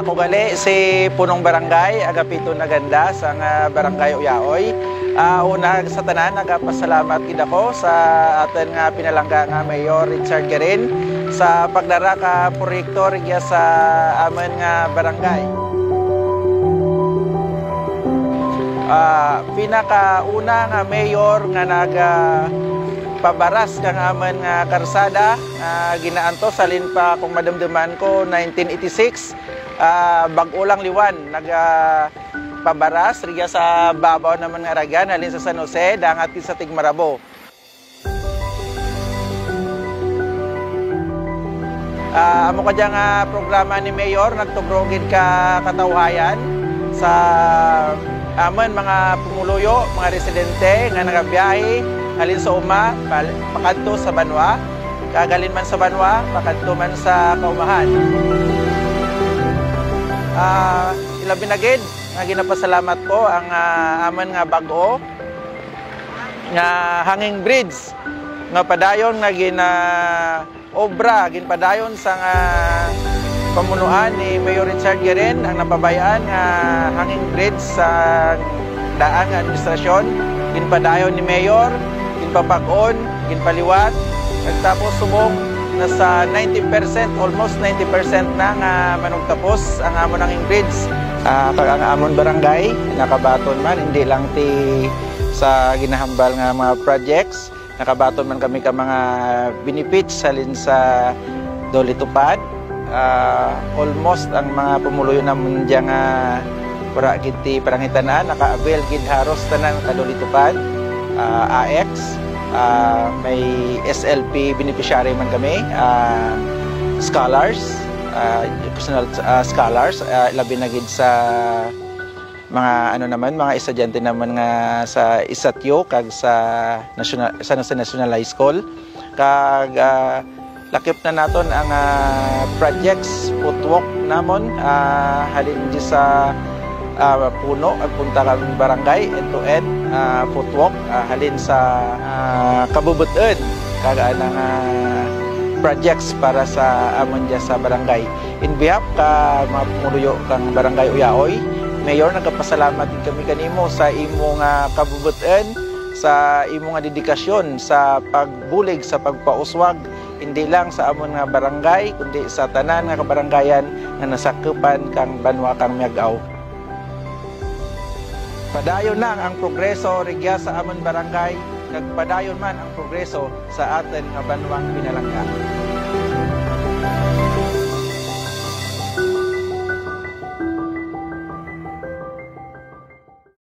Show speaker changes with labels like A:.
A: Ako gali si punong barangay, Agapito Naganda sa barangay Uyaoy. Una sa tanan, nagapasalamat gid ako sa atin nga pinalangga nga Mayor Richard Garin sa pagdara ka proyekto rigya sa amin nga barangay. Pinakauna nga mayor nga pabaras kang aman nga karsada, ginaanto salin pa kung madamdaman ko 1986, bag-o lang liwan pabaras riya sa babaw naman nga ragan halin sa San Jose dangat sa Tigmarabo. Amo ka dyan nga programa ni Mayor nagtugrogid ka katawhayan sa aman mga pumuluyo, mga residente nga nagabiyahe halin sa uma, pakadto sa Banwa, kagalin man sa Banwa, pakadto man sa Kaumahan. Ilabi na gid nga ginapasalamat ko ang aman nga bag-o nga hanging bridge nga padayon nga obra ginpadayon sa pamunuan ni Mayor Richard Garin ang napabayaan nga hanging bridge sa daan nga administrasyon ginpadayon ni Mayor, ginpapag-on, ginpaliwat, nagtapos subong nasa 90%, almost 90% na nga manugtapos ang amon hanging bridge. Kag ang amon barangay nakabaton man hindi lang ti sa ginahambal nga mga projects, nakabaton man kami ka mga benefits salin sa Doli Tupad. Almost ang mga pumuluyo namon diyan nga para gid ti parangitan-an naka-avail gid haros tanan ka Doli Tupad, AX, may SLP beneficiary man kami, scholars, personal scholars, labi na gid sa mga mga estudyante naman nga sa Isatyo kag sa National High School kag lakip na naton ang projects footwalk namon halin di sa puno ag punta kang barangay end-to-end footwalk halin sa kabubut-en kag anang projects para sa amon dia sa barangay. In behalf ka mga pumuluyo kang barangay Uyaoy, Mayor, nagpasalamat din kami kanimo sa imong kabubut-en, sa imong dedikasyon sa pagbulig sa pagpauswag hindi lang sa amon nga barangay kundi sa tanan nga kabarangayan nga nasakupan kang Banwa kang Miagaw. Padayon lang ang progreso rigya sa amon barangay, nagpadayon man ang progreso sa atin nga banwang pinalangga.